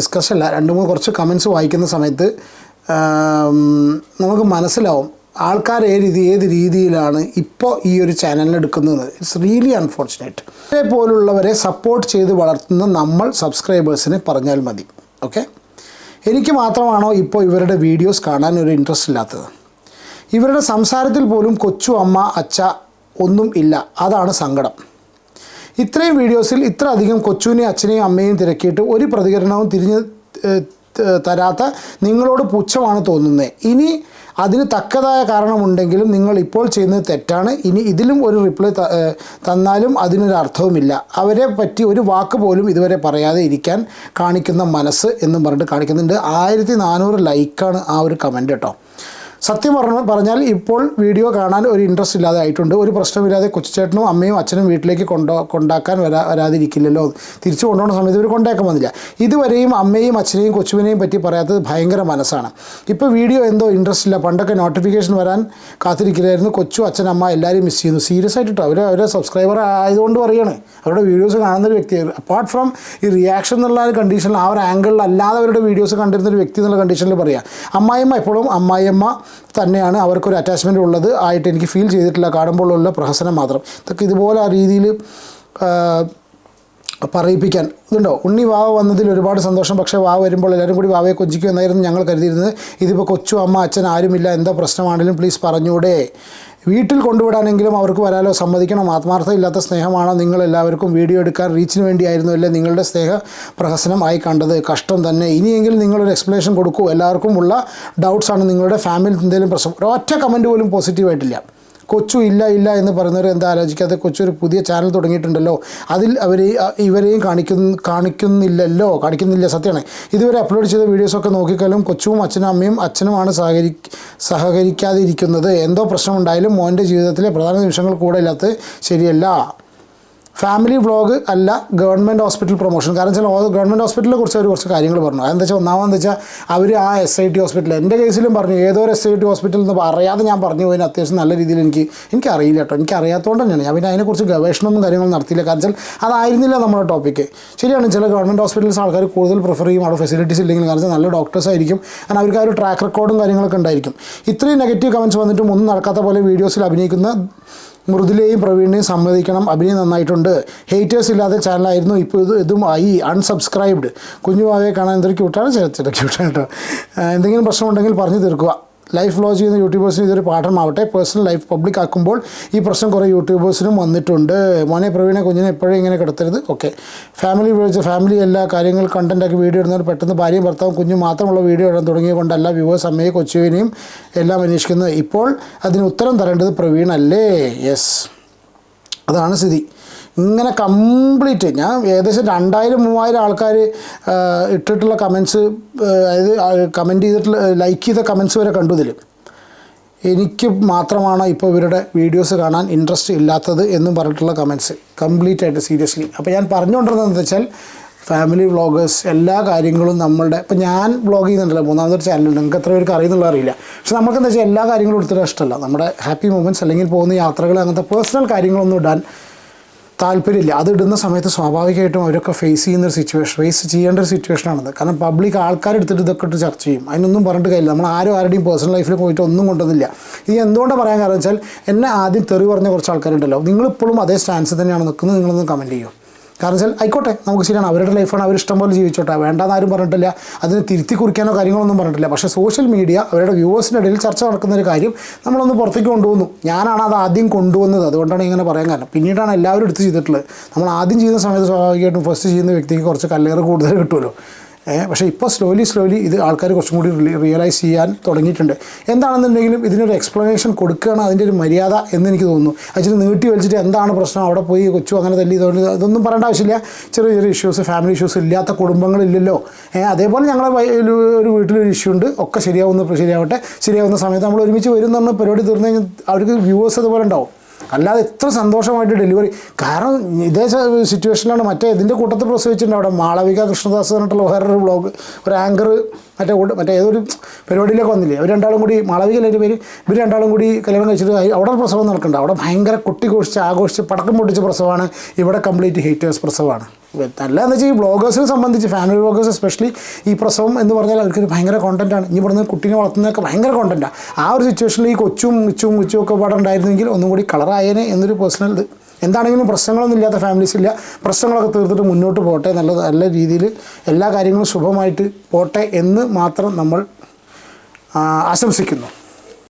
Discussion അല്ല, 2-3 കുറച്ച് comments വായിക്കുന്ന സമയത്ത് നമുക്ക് മനസ്സിലാവും ആൾക്കാർ ഏത് രീതിയിലാണ് ഇപ്പോൾ ഈ ഒരു ചാനലിനെ എടുക്കുന്നത്. It's really unfortunate. ഇതേപോലുള്ളവരെ സപ്പോർട്ട് ചെയ്ത് വളർത്തുന്ന നമ്മൾ സബ്സ്ക്രൈബേഴ്സിനെ പറഞ്ഞാൽ മതി. ഓക്കെ, എനിക്ക് മാത്രമാണോ ഇപ്പോൾ ഇവരുടെ വീഡിയോസ് കാണാൻ ഒരു ഇൻട്രസ്റ്റ് ഇല്ലാത്തത്? ഇവരുടെ സംസാരത്തിൽ പോലും കൊച്ചു, അമ്മ, അച്ഛ ഒന്നും ഇല്ല. അതാണ് സങ്കടം. ഇത്രയും വീഡിയോസിൽ ഇത്ര അധികം കൊച്ചുവിനെയും അച്ഛനെയും അമ്മയും തിരക്കിയിട്ട് ഒരു പ്രതികരണവും തിരിഞ്ഞ് തരാത്ത നിങ്ങളോട് പുച്ഛമാണ് തോന്നുന്നത്. ഇനി അതിന് തക്കതായ കാരണമുണ്ടെങ്കിലും നിങ്ങൾ ഇപ്പോൾ ചെയ്യുന്നത് തെറ്റാണ്. ഇനി ഇതിലും ഒരു റിപ്ലൈ തന്നാലും അതിനൊരു അർത്ഥവുമില്ല. അവരെ പറ്റി ഒരു വാക്ക് പോലും ഇതുവരെ പറയാതെ ഇരിക്കാൻ കാണിക്കുന്ന മനസ്സ് എന്നും പറഞ്ഞിട്ട് കാണിക്കുന്നുണ്ട്. 1400 ലൈക്കാണ് ആ ഒരു കമൻറ്റ് കേട്ടോ. സത്യം പറഞ്ഞാൽ ഇപ്പോൾ വീഡിയോ കാണാൻ ഒരു ഇൻട്രസ്റ്റ് ഇല്ലാതെ ആയിട്ടുണ്ട്. ഒരു പ്രശ്നമില്ലാതെ കൊച്ചുചേട്ടനും അമ്മയും അച്ഛനും വീട്ടിലേക്ക് കൊണ്ടാക്കാൻ വരാതിരിക്കില്ലല്ലോ. തിരിച്ചു കൊണ്ടുപോകുന്ന സമയത്ത് ഇവർ കൊണ്ടാക്കാൻ വന്നില്ല. ഇതുവരെയും അമ്മയും അച്ഛനെയും കൊച്ചുവിനെയും പറ്റി പറയാത്തത് ഭയങ്കര മനസ്സാണ്. ഇപ്പോൾ വീഡിയോ എന്തോ ഇൻട്രസ്റ്റ് ഇല്ല. പണ്ടൊക്കെ നോട്ടിഫിക്കേഷൻ വരാൻ കാത്തിരിക്കില്ലായിരുന്നു. കൊച്ചു, അച്ഛൻ, അമ്മ എല്ലാവരും മിസ് ചെയ്യുന്നു. സീരിയസ് ആയിട്ടോ അവരെ സബ്സ്ക്രൈബർ ആയതുകൊണ്ട് പറയുകയാണ്. അവരുടെ വീഡിയോസ് കാണുന്നൊരു വ്യക്തിയാണ്. അപ്പാർട്ട് ഫ്രം ഈ റിയാക്ഷൻ എന്നുള്ള ഒരു കണ്ടീഷനിൽ, ആ ഒരു ആംഗിളിൽ അല്ലാതെ അവരുടെ വീഡിയോസ് കണ്ടിരുന്നൊരു വ്യക്തി എന്നുള്ള കണ്ടീഷനിൽ പറയാം. അമ്മായിയമ്മ എപ്പോഴും അമ്മായിയമ്മ തന്നെയാണ്, അവർക്കൊരു അറ്റാച്ച്മെൻറ്റ് ഉള്ളത് ആയിട്ട് എനിക്ക് ഫീൽ ചെയ്തിട്ടില്ല. കാണുമ്പോഴുള്ള പ്രഹസനം മാത്രം. ഇതൊക്കെ ഇതുപോലെ ആ രീതിയിൽ പറയിപ്പിക്കാൻ ഇതുണ്ടോ. ഉണ്ണി വാവ വന്നതിൽ ഒരുപാട് സന്തോഷം. പക്ഷേ വാവ വരുമ്പോൾ എല്ലാവരും കൂടി വാവയെ കൊഞ്ചിക്കും എന്നായിരുന്നു ഞങ്ങൾ കരുതിയിരുന്നത്. ഇതിപ്പോൾ കൊച്ചു, അമ്മ, അച്ഛൻ ആരുമില്ല. എന്താ പ്രശ്നമാണെങ്കിലും പ്ലീസ് പറഞ്ഞൂടെ. വീട്ടിൽ കൊണ്ടുവിടാനെങ്കിലും അവർക്ക് വരാലോ. സമ്മതിക്കണം. ആത്മാർത്ഥം ഇല്ലാത്ത സ്നേഹമാണോ നിങ്ങൾ എല്ലാവർക്കും? വീഡിയോ എടുക്കാൻ റീച്ചിന് വേണ്ടിയായിരുന്നു അല്ലേ നിങ്ങളുടെ സ്നേഹ പ്രഹസനം ആയി കണ്ടത്? കഷ്ടം തന്നെ. ഇനിയെങ്കിലും നിങ്ങളൊരു എക്സ്പ്ലനേഷൻ കൊടുക്കൂ. എല്ലാവർക്കും ഉള്ള ഡൗട്ട്സാണ്. നിങ്ങളുടെ ഫാമിലി എന്തെങ്കിലും പ്രശ്നം? ഒരൊറ്റ കമൻറ്റ് പോലും പോസിറ്റീവായിട്ടില്ല. കൊച്ചു ഇല്ല എന്ന് പറയുന്നവർ എന്താ ആലോചിക്കാതെ? കൊച്ചു ഒരു പുതിയ ചാനൽ തുടങ്ങിയിട്ടുണ്ടല്ലോ, അതിൽ ഇവരെയും കാണിക്കുന്നില്ല. സത്യമാണ്. ഇതുവരെ അപ്ലോഡ് ചെയ്ത വീഡിയോസൊക്കെ നോക്കിക്കാലും കൊച്ചുവും അച്ഛനുമാണ് സഹകരിക്കാതിരിക്കുന്നത്. എന്തോ പ്രശ്നമുണ്ടായാലും മോൻ്റെ ജീവിതത്തിലെ പ്രധാന നിമിഷങ്ങൾ കൂടെ ഇല്ലാത്തത് ശരിയല്ല. ഫാമിലി വ്ളോഗ് അല്ല, ഗവൺമെൻറ് ഹോസ്പിറ്റൽ പ്രൊമോഷൻ. കാരണം വെച്ചാൽ ഗവൺമെൻറ് ഹോസ്പിറ്റലിനെ കുറിച്ച് അവർ കുറച്ച് കാര്യങ്ങൾ പറഞ്ഞു. അതെന്താ വെച്ചാൽ, ഒന്നാമതെന്ന് വെച്ചാൽ അവർ ആ SIT ഹോസ്പിറ്റൽ, എൻ്റെ കേസിലും പറഞ്ഞു, ഏതോ ഒരു SIT ഹോസ്പിറ്റലിൽ നിന്ന് അറിയാതെ ഞാൻ പറഞ്ഞു പോയതിന് അത്യാവശ്യം നല്ല രീതിയിൽ എനിക്കറിയില്ല കേട്ടോ. എനിക്കറിയാത്തതുകൊണ്ട് തന്നെയാണ് ഞാൻ പിന്നെ അതിനെക്കുറിച്ച് ഗവേഷണമൊന്നും കാര്യങ്ങളും നടത്തിയില്ല. കാരണം വെച്ചാൽ അതായിരുന്നില്ല നമ്മുടെ ടോപ്പിക്ക്. ശരിയാണ്, ചില ഗവൺമെൻറ് ഹോസ്പിറ്റൽസ് ആൾക്കാർ കൂടുതൽ പ്രിഫർ ചെയ്യും അവിടെ ഫെസിലിറ്റീസ് ഇല്ലെങ്കിൽ. കാരണം വെച്ചാൽ നല്ല ഡോക്ടേഴ്സ് ആയിരിക്കും, കാരണം അവർക്ക് ആ ഒരു ട്രാക്ക് റെക്കോർഡും കാര്യങ്ങളൊക്കെ ഉണ്ടായിരിക്കും. ഇത്രയും നെഗറ്റീവ് കമൻറ്റ്സ് വന്നിട്ടും ഒന്നും നടക്കാത്ത പോലെ വീഡിയോസിൽ അഭിനയിക്കുന്ന മൃദുലയെയും പ്രവീണിനെയും സമ്മതിക്കണം. അഭിനയം നന്നായിട്ടുണ്ട്. ഹേറ്റേഴ്സ് ഇല്ലാത്ത ചാനലായിരുന്നു. ഇപ്പോൾ ഇതും ആയി അൺസബ്സ്ക്രൈബ്ഡ്. കുഞ്ഞുവാവയെ കാണാൻ എന്തൊരു ക്യൂട്ടാണ്, ചില ക്യൂട്ടാണ് കേട്ടോ. എന്തെങ്കിലും പ്രശ്നമുണ്ടെങ്കിൽ പറഞ്ഞു തീർക്കുക. ലൈഫ് വ്ളോഗ് ചെയ്യുന്ന യൂട്യൂബേഴ്സിന് ഇതൊരു പാഠമാവട്ടെ. പേഴ്സണൽ ലൈഫ് പബ്ലിക് ആക്കുമ്പോൾ ഈ പ്രശ്നം കുറേ യൂട്യൂബേഴ്സിനും വന്നിട്ടുണ്ട്. മോനെ പ്രവീണെ കുഞ്ഞിനെ എപ്പോഴും ഇങ്ങനെ കിടത്തരുത്. ഓക്കെ, ഫാമിലി എല്ലാ കാര്യങ്ങൾ കണ്ടൻറ്റാക്കി വീഡിയോ ഇടുന്നവർ പെട്ടെന്ന് ഭാര്യയും ഭർത്താവും കുഞ്ഞും മാത്രമുള്ള വീഡിയോ ഇടാൻ തുടങ്ങിയ കൊണ്ടല്ല വ്യൂവേഴ്സ് അമ്മയെ കൊച്ചുവിനെയും എല്ലാം അന്വേഷിക്കുന്നത്. ഇപ്പോൾ അതിന് ഉത്തരം തരേണ്ടത് പ്രവീണല്ലേ? യെസ്, അതാണ് സ്ഥിതി. ഇങ്ങനെ കംപ്ലീറ്റ് ഞാൻ ഏകദേശം 2000-3000 ആൾക്കാർ ഇട്ടിട്ടുള്ള കമൻസ്, അതായത് കമൻറ്റ് ചെയ്തിട്ടുള്ള ലൈക്ക് ചെയ്ത കമൻസ് വരെ കണ്ടു. ഇതിൽ എനിക്ക് മാത്രമാണ് ഇപ്പോൾ ഇവരുടെ വീഡിയോസ് കാണാൻ ഇൻട്രസ്റ്റ് ഇല്ലാത്തത് എന്നും പറഞ്ഞിട്ടുള്ള കമൻസ് കംപ്ലീറ്റ് ആയിട്ട് സീരിയസ്ലി. അപ്പോൾ ഞാൻ പറഞ്ഞുകൊണ്ടിരുന്നതെന്ന് വെച്ചാൽ, ഫാമിലി വ്ളോഗേഴ്സ് എല്ലാ കാര്യങ്ങളും നമ്മളുടെ, ഇപ്പോൾ ഞാൻ വ്ളോഗ് ചെയ്യുന്നുണ്ടല്ലോ, 3ാമതൊരു ചാനലുണ്ട്, നിങ്ങൾക്ക് എത്ര പേർക്ക് അറിയുന്നുള്ള അറിയില്ല. പക്ഷെ നമുക്കെന്താ വെച്ചാൽ എല്ലാ കാര്യങ്ങളും എടുത്തിട്ട് ഇഷ്ടമല്ല. നമ്മുടെ ഹാപ്പി മൊമെൻറ്റ്സ് അല്ലെങ്കിൽ പോകുന്ന യാത്രകൾ, അങ്ങനത്തെ പേഴ്സണൽ കാര്യങ്ങളൊന്നും ഇടാൻ താല്പര്യമില്ല. അതിടുന്ന സമയത്ത് സ്വാഭാവികമായിട്ടും അവരൊക്കെ ഫേസ് ചെയ്യേണ്ട ഒരു സിറ്റുവേഷനാണത്. കാരണം പബ്ലിക് ആൾക്കാരെടുത്തിട്ട് ഇതൊക്കെ ഇട്ട് ചർച്ച ചെയ്യും. അതിനൊന്നും പറഞ്ഞിട്ട് കാര്യമില്ല. നമ്മൾ ആരുടെയും പേഴ്സണൽ ലൈഫിൽ പോയിട്ട് ഒന്നും കൊണ്ടുവന്നില്ല. ഇത് എന്തുകൊണ്ടാണ് പറയാൻ കാരണം വെച്ചാൽ, എന്നെ ആദ്യം തെറി പറഞ്ഞ കുറച്ച് ആൾക്കാരുണ്ടല്ലോ, നിങ്ങളിപ്പോഴും അതേ സ്റ്റാൻസ് തന്നെയാണ് നിൽക്കുന്നത്. നിങ്ങളൊന്ന് കമൻറ്റ് ചെയ്യും. കാരണം വെച്ചാൽ ആയിക്കോട്ടെ, നമുക്ക് ശരിയാണ്, അവരുടെ ലൈഫാണ്, അവർ ഇഷ്ടം പോലെ ജീവിച്ചോട്ടെ, വേണ്ടാന്ന് ആരും പറഞ്ഞിട്ടില്ല, അതിന് തിരുത്തി കുറിക്കാനോ കാര്യങ്ങളൊന്നും പറഞ്ഞിട്ടില്ല. പക്ഷേ സോഷ്യൽ മീഡിയ അവരുടെ വ്യൂവേഴ്സിൻ്റെ ഇടയിൽ ചർച്ച നടക്കുന്നൊരു കാര്യം നമ്മളൊന്ന് പുറത്തേക്ക് കൊണ്ടുവന്നു. ഞാനാണ് അത് ആദ്യം കൊണ്ടുവന്നത്, അതുകൊണ്ടാണ് ഇങ്ങനെ പറയാൻ കാരണം. പിന്നീടാണ് എല്ലാവരും എടുത്ത് ചെയ്തിട്ടുള്ളത്. നമ്മൾ ആദ്യം ചെയ്യുന്ന സമയത്ത് സ്വാഭാവികമായിട്ടും ഫസ്റ്റ് ചെയ്യുന്ന വ്യക്തിക്ക് കുറച്ച് കല്ലേറ് കൂടുതൽ കിട്ടുമല്ലോ. പക്ഷേ ഇപ്പോൾ സ്ലോലി ഇത് ആൾക്കാർ കുറച്ചും കൂടി റിയലൈസ് ചെയ്യാൻ തുടങ്ങിയിട്ടുണ്ട്. എന്താണെന്നുണ്ടെങ്കിലും ഇതിനൊരു എക്സ്പ്ലനേഷൻ കൊടുക്കുകയാണ് അതിൻ്റെ ഒരു മര്യാദ എന്ന് എനിക്ക് തോന്നുന്നു. അതിന് നീട്ടി വലിച്ചിട്ട് എന്താണ് പ്രശ്നം, അവിടെ പോയി കൊച്ചു അങ്ങനെ തല്ലി ഇതൊന്നും പറയേണ്ട ആവശ്യമില്ല. ചെറിയ ഇഷ്യൂസ്, ഫാമിലി ഇഷ്യൂസ് ഇല്ലാത്ത കുടുംബങ്ങളില്ലല്ലോ. അതേപോലെ ഞങ്ങളെ ഒരു വീട്ടിലൊരു ഇഷ്യൂ ഉണ്ട്, ഒക്കെ ശരിയാവുന്ന സമയത്ത് നമ്മൾ ഒരുമിച്ച് വരും എന്ന് പറഞ്ഞാൽ പരിപാടി തീർന്നു കഴിഞ്ഞാൽ അവർക്ക് വ്യൂവേഴ്സ് അതുപോലെ ഉണ്ടാവും. അല്ലാതെ എത്ര സന്തോഷമായിട്ട് ഡെലിവറി. കാരണം ഇതേ സിറ്റുവേഷനിലാണ് മറ്റേ ഇതിൻ്റെ കൂട്ടത്തിൽ പ്രസവിച്ചിട്ടുണ്ട് അവിടെ മാളവിക കൃഷ്ണദാസ് പറഞ്ഞിട്ടുള്ള വേറൊരു വ്ളോഗ്, ഒരു ആങ്കർ മറ്റേ ഏതൊരു പരിപാടിയിലേക്ക് വന്നില്ലേ, അവർ രണ്ടാളും കൂടി മാളവികയിലെ പേര്, ഇവർ രണ്ടാളും കൂടി കല്യാണം കഴിച്ചിട്ട് അവിടെ പ്രസവം നടക്കുന്നുണ്ട്. അവിടെ ഭയങ്കര കൊട്ടിഘോഷിച്ച് ആഘോഷിച്ച് പടക്കം പൊട്ടിച്ച പ്രസവമാണ്. ഇവിടെ കംപ്ലീറ്റ് ഹേറ്റേഴ്സ് പ്രസവമാണ്. അല്ലാന്ന് വെച്ചാൽ ഈ വ്ളോഗേഴ്സിനെ സംബന്ധിച്ച്, ഫാമിലി വ്ളോഗേഴ്സ് എസ്പെഷ്യലി, ഈ പ്രസവം എന്ന് പറഞ്ഞാൽ അവർക്കൊരു ഭയങ്കര കോണ്ടൻറ്റാണ്. ഇനി പറഞ്ഞ കുട്ടീനെ വളർത്തുന്നതൊക്കെ ഭയങ്കര കോണ്ടൻറ്റാണ്. ആ ഒരു സിറ്റുവേഷനിൽ ഈ കൊച്ചും ഒക്കെ പാടെ ഉണ്ടായിരുന്നെങ്കിൽ ഒന്നും കൂടി കളറായേനെ എന്നൊരു പേഴ്സണൽ ഇത്. എന്താണെങ്കിലും പ്രശ്നങ്ങളൊന്നും ഇല്ലാത്ത ഫാമിലീസ് ഇല്ല. പ്രശ്നങ്ങളൊക്കെ തീർത്തിട്ട് മുന്നോട്ട് പോട്ടെ, നല്ല രീതിയിൽ എല്ലാ കാര്യങ്ങളും ശുഭമായിട്ട് പോട്ടെ എന്ന് മാത്രം നമ്മൾ ആശംസിക്കുന്നു.